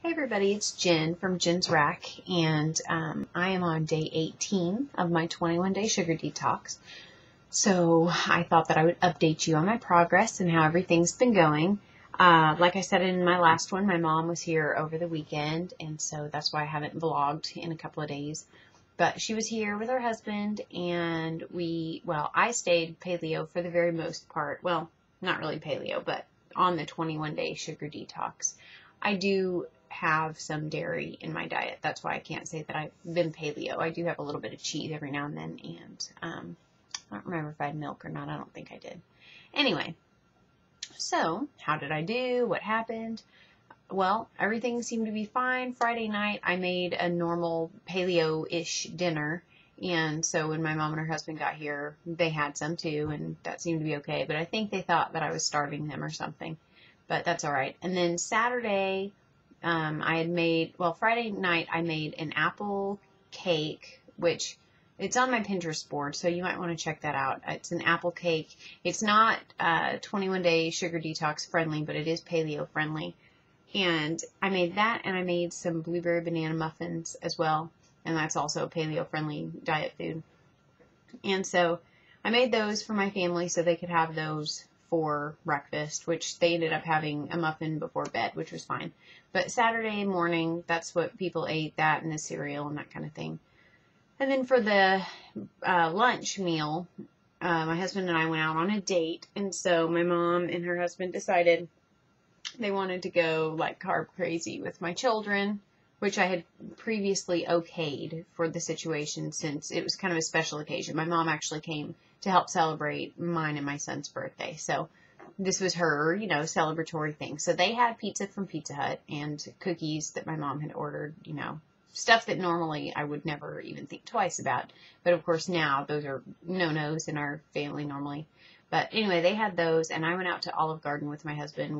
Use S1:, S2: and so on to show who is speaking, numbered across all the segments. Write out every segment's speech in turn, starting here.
S1: Hey everybody, it's Jen from JennsRAQ, and I am on day 18 of my 21-day sugar detox. So I thought that I would update you on my progress and how everything's been going. Like I said in my last one, my mom was here over the weekend, and so that's why I haven't vlogged in a couple of days. But she was here with her husband, and I stayed paleo for the very most part. Well, not really paleo, but on the 21-day sugar detox. I do have some dairy in my diet. That's why I can't say that I've been paleo. I do have a little bit of cheese every now and then, and I don't remember if I had milk or not. I don't think I did. Anyway, so how did I do? What happened? Well, everything seemed to be fine. Friday night, I made a normal paleo-ish dinner, and so when my mom and her husband got here, they had some too, and that seemed to be okay, but I think they thought that I was starving them or something, but that's all right. And then Saturday, Friday night, I made an apple cake, which it's on my Pinterest board, so you might want to check that out. It's an apple cake. It's not 21-day sugar detox friendly, but it is paleo friendly. And I made that, and I made some blueberry banana muffins as well, and that's also paleo friendly diet food. And so I made those for my family so they could have those for breakfast, which they ended up having a muffin before bed, which was fine. But Saturday morning, that's what people ate, that and the cereal and that kind of thing. And then for the lunch meal, my husband and I went out on a date, and so my mom and her husband decided they wanted to go like carb crazy with my children, which I had previously okayed for the situation since it was kind of a special occasion. My mom actually came to help celebrate mine and my son's birthday. So this was her, celebratory thing. So they had pizza from Pizza Hut and cookies that my mom had ordered, stuff that normally I would never even think twice about. But of course now those are no-nos in our family normally. But anyway, they had those, and I went out to Olive Garden with my husband,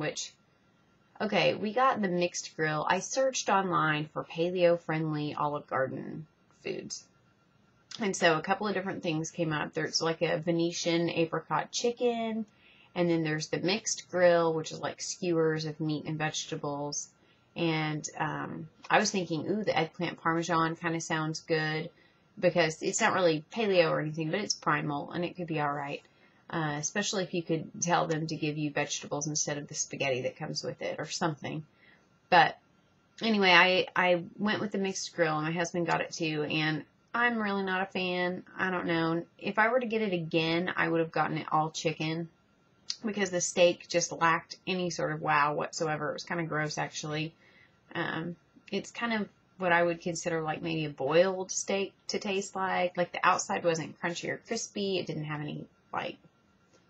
S1: okay, we got the mixed grill. I searched online for paleo-friendly Olive Garden foods. And so a couple of different things came up. There's like a Venetian apricot chicken, and then there's the mixed grill, which is like skewers of meat and vegetables. And I was thinking, ooh, the eggplant parmesan kind of sounds good because it's not really paleo or anything, but it's primal, and it could be all right. Especially if you could tell them to give you vegetables instead of the spaghetti that comes with it or something. But anyway, I went with the mixed grill, and my husband got it too, and I'm really not a fan. I don't know. If I were to get it again, I would have gotten it all chicken because the steak just lacked any sort of wow whatsoever. It was kind of gross, actually. It's kind of what I would consider like maybe a boiled steak to taste like. Like the outside wasn't crunchy or crispy. It didn't have any like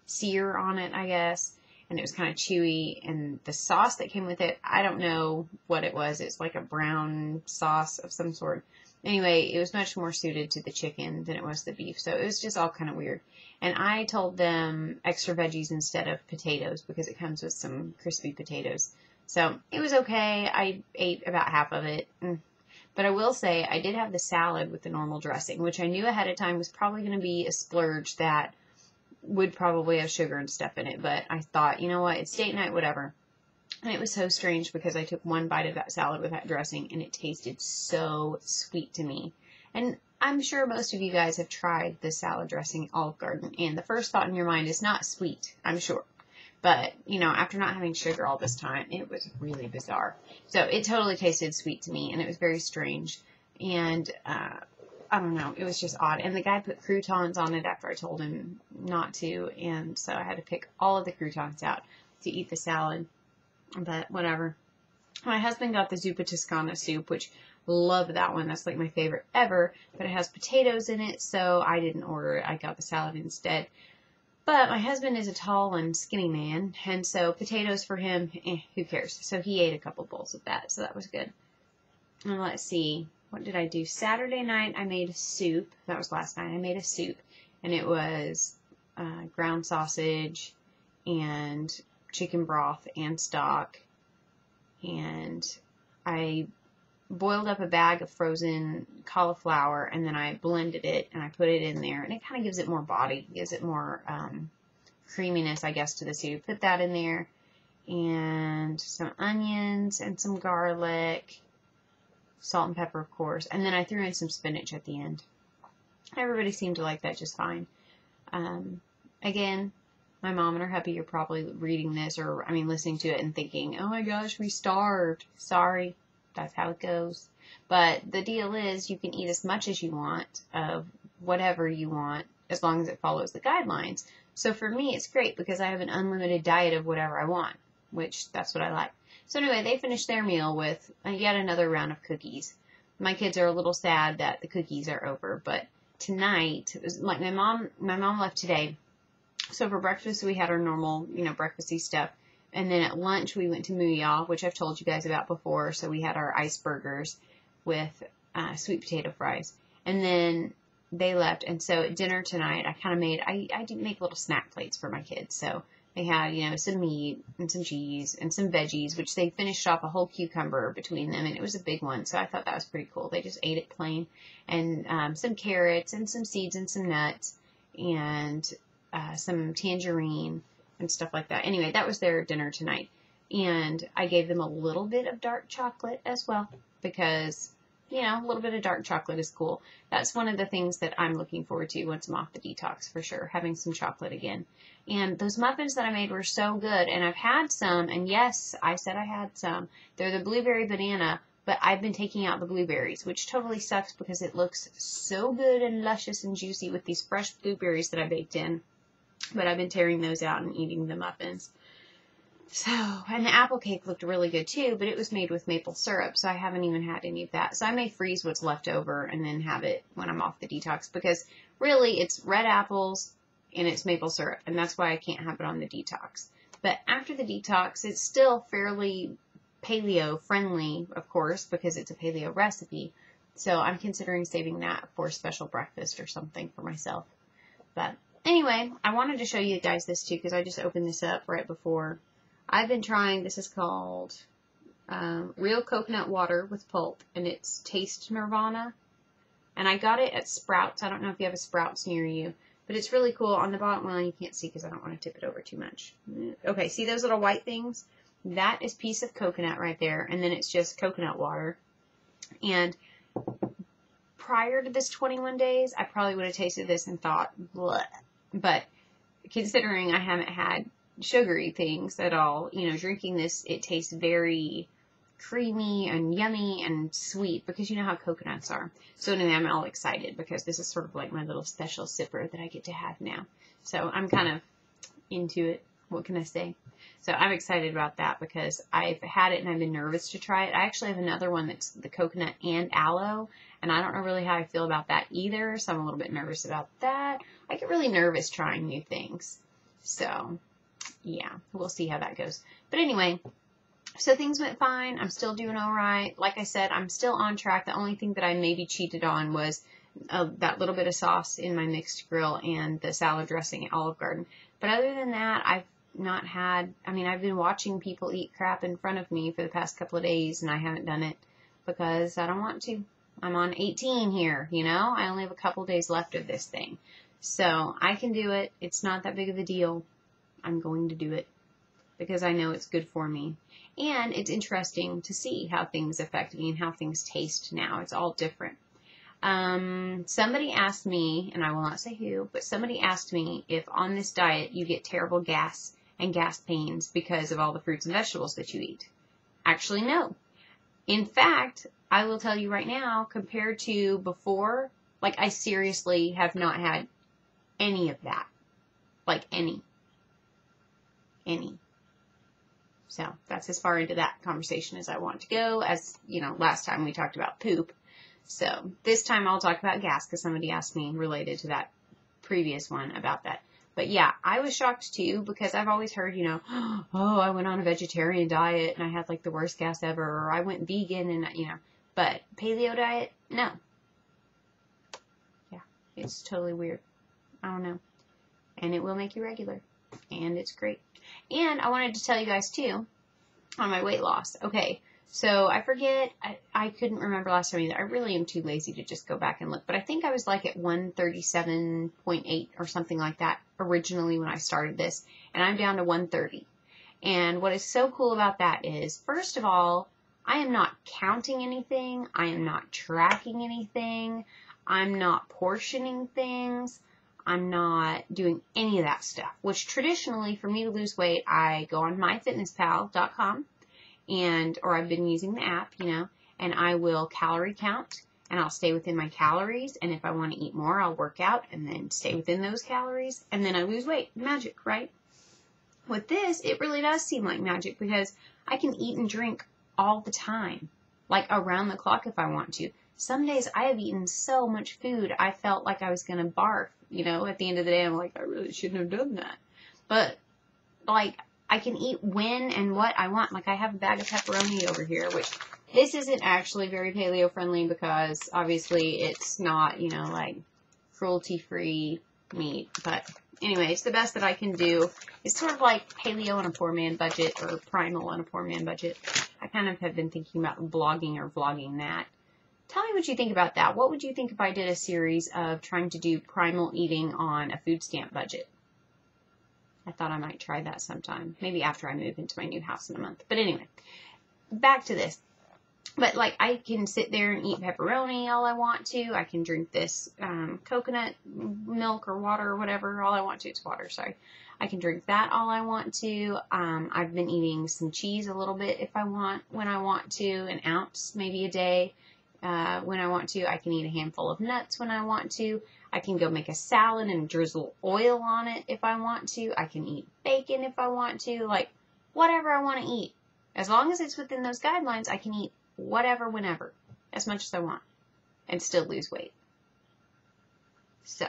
S1: sear on it, I guess, and it was kind of chewy, and the sauce that came with it, I don't know what it was. It's like a brown sauce of some sort. Anyway, it was much more suited to the chicken than it was the beef, so it was just all kind of weird. And I told them extra veggies instead of potatoes because it comes with some crispy potatoes. So it was okay. I ate about half of it. But I will say I did have the salad with the normal dressing, which I knew ahead of time was probably going to be a splurge that would probably have sugar and stuff in it, but I thought, you know what, it's date night, whatever. And it was so strange because I took one bite of that salad with that dressing, and it tasted so sweet to me. And I'm sure most of you guys have tried the salad dressing at Olive Garden, and the first thought in your mind is not sweet, I'm sure. But, after not having sugar all this time, it was really bizarre. So it totally tasted sweet to me, and it was very strange. And, I don't know, it was just odd. And the guy put croutons on it after I told him not to, and so I had to pick all of the croutons out to eat the salad, but whatever. My husband got the zuppa toscana soup, which love that one. That's like my favorite ever, but it has potatoes in it, so I didn't order it. I got the salad instead. But my husband is a tall and skinny man, and so potatoes for him, who cares? So he ate a couple bowls of that, so that was good. And let's see. What did I do? Saturday night, I made a soup. That was last night. I made a soup, and it was ground sausage and chicken broth and stock. And I boiled up a bag of frozen cauliflower, and then I blended it, and I put it in there. And it kind of gives it more body, gives it more creaminess, I guess, to the soup. Put that in there. and some onions and some garlic, salt and pepper, of course. And then I threw in some spinach at the end. Everybody seemed to like that just fine. Again, my mom and her hubby are probably reading this or, listening to it and thinking, oh my gosh, we starved. Sorry, that's how it goes. But the deal is you can eat as much as you want of whatever you want as long as it follows the guidelines. So for me, it's great because I have an unlimited diet of whatever I want, which that's what I like. So anyway, they finished their meal with yet another round of cookies. My kids are a little sad that the cookies are over, but tonight, it was like my mom left today. So for breakfast, we had our normal, breakfasty stuff. And then at lunch, we went to Mooyah, which I've told you guys about before. So we had our ice burgers with sweet potato fries. And then they left. And so at dinner tonight, I do make little snack plates for my kids. So they had, some meat and some cheese and some veggies, which they finished off a whole cucumber between them. And it was a big one. So I thought that was pretty cool. They just ate it plain. And some carrots and some seeds and some nuts and some tangerine and stuff like that. Anyway, that was their dinner tonight. And I gave them a little bit of dark chocolate as well because, a little bit of dark chocolate is cool. That's one of the things that I'm looking forward to once I'm off the detox for sure, having some chocolate again. And those muffins that I made were so good. And I've had some, and yes, I said I had some. They're the blueberry banana, but I've been taking out the blueberries, which totally sucks because it looks so good and luscious and juicy with these fresh blueberries that I baked in. But I've been tearing those out and eating the muffins. So, and the apple cake looked really good too, but it was made with maple syrup, so I haven't even had any of that. So I may freeze what's left over and then have it when I'm off the detox because really it's red apples and it's maple syrup, and that's why I can't have it on the detox. But after the detox, it's still fairly paleo friendly, of course, because it's a paleo recipe. So I'm considering saving that for a special breakfast or something for myself. But anyway, I wanted to show you guys this too because I just opened this up right before. I've been trying, this is called Real Coconut Water with Pulp, and it's Taste Nirvana. And I got it at Sprouts. I don't know if you have a Sprouts near you, but it's really cool. On the bottom, well, you can't see because I don't want to tip it over too much. Okay, see those little white things? That is piece of coconut right there, and then it's just coconut water. And prior to this 21 days, I probably would have tasted this and thought, bleh. But considering I haven't had sugary things at all, drinking this, it tastes very creamy and yummy and sweet because you know how coconuts are. So anyway, I'm all excited because this is sort of like my little special sipper that I get to have now. So I'm kind of into it. What can I say? So I'm excited about that because I've had it and I've been nervous to try it. I actually have another one that's the coconut and aloe, and I don't know really how I feel about that either, so I'm a little bit nervous about that. I get really nervous trying new things. So yeah, we'll see how that goes. But anyway, so things went fine. I'm still doing all right. Like I said, I'm still on track. The only thing that I maybe cheated on was that little bit of sauce in my mixed grill and the salad dressing at Olive Garden. But other than that, I've not had, I've been watching people eat crap in front of me for the past couple of days, and I haven't done it because I don't want to. I'm on 18 here, I only have a couple days left of this thing. So I can do it. It's not that big of a deal. I'm going to do it because I know it's good for me. And it's interesting to see how things affect me and how things taste now. It's all different. Somebody asked me, and I will not say who, but somebody asked me if on this diet you get terrible gas and gas pains because of all the fruits and vegetables that you eat. Actually, no. In fact, I will tell you right now, compared to before, I seriously have not had any of that. Any. So that's as far into that conversation as I want to go. As last time we talked about poop. So this time I'll talk about gas because somebody asked me related to that previous one about that. But yeah, I was shocked too because I've always heard, oh, I went on a vegetarian diet and I had the worst gas ever, or I went vegan and but paleo diet, no. Yeah, it's totally weird. I don't know. And it will make you regular. And it's great. And I wanted to tell you guys too on my weight loss. Okay, so I forget, I couldn't remember last time either. I really am too lazy to just go back and look. But I think I was at 137.8 or something like that originally when I started this. And I'm down to 130. And what is so cool about that is, first of all, I am not counting anything. I am not tracking anything. I'm not portioning things. I'm not doing any of that stuff, which traditionally for me to lose weight, I go on myfitnesspal.com or I've been using the app, and I will calorie count and I'll stay within my calories. And if I want to eat more, I'll work out and then stay within those calories and then I lose weight. Magic, right? With this, it really does seem like magic because I can eat and drink all the time, like around the clock if I want to. Some days I have eaten so much food, I felt like I was going to barf, at the end of the day, I'm like, I really shouldn't have done that. But, like, I can eat when and what I want. Like, I have a bag of pepperoni over here, which this isn't actually very paleo-friendly because, obviously, it's not, like, cruelty-free meat. But, anyway, it's the best that I can do. It's sort of like paleo on a poor man budget or primal on a poor man budget. I kind of have been thinking about blogging or vlogging that. Tell me what you think about that. What would you think if I did a series of trying to do primal eating on a food stamp budget? I thought I might try that sometime. Maybe after I move into my new house in a month. But anyway, back to this. But, like, I can sit there and eat pepperoni all I want to. I can drink this coconut milk or water or whatever. All I want to. It's water, sorry. I can drink that all I want to. I've been eating some cheese a little bit if I want, when I want to. An ounce, maybe a day. When I want to. I can eat a handful of nuts when I want to. I can go make a salad and drizzle oil on it if I want to. I can eat bacon if I want to. Like, whatever I want to eat. As long as it's within those guidelines, I can eat whatever, whenever, as much as I want, and still lose weight. So,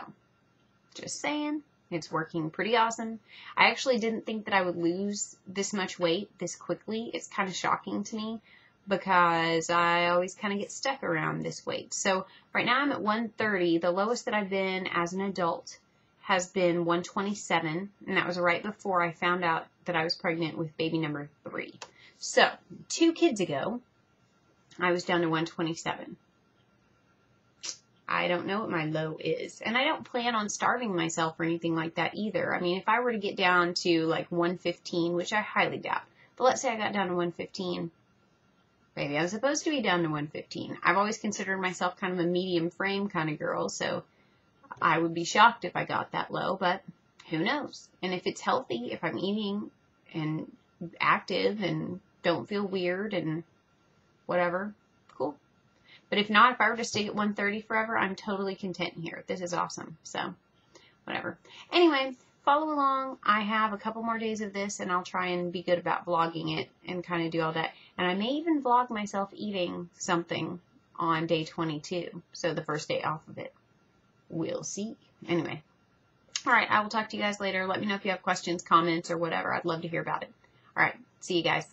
S1: just saying, it's working pretty awesome. I actually didn't think that I would lose this much weight this quickly. It's kind of shocking to me, because I always kind of get stuck around this weight. So right now I'm at 130. The lowest that I've been as an adult has been 127, and that was right before I found out that I was pregnant with baby number 3. So 2 kids ago, I was down to 127. I don't know what my low is, and I don't plan on starving myself or anything like that either. I mean, if I were to get down to like 115, which I highly doubt, but let's say I got down to 115, maybe I was supposed to be down to 115. I've always considered myself kind of a medium frame kind of girl, so I would be shocked if I got that low, but who knows? And if it's healthy, if I'm eating and active and don't feel weird and whatever, cool. But if not, if I were to stay at 130 forever, I'm totally content here. This is awesome. So, whatever. Anyway, follow along. I have a couple more days of this, and I'll try and be good about vlogging it and kind of do all that. And I may even vlog myself eating something on day 22, so the first day off of it. We'll see. Anyway. All right, I will talk to you guys later. Let me know if you have questions, comments, or whatever. I'd love to hear about it. All right, see you guys.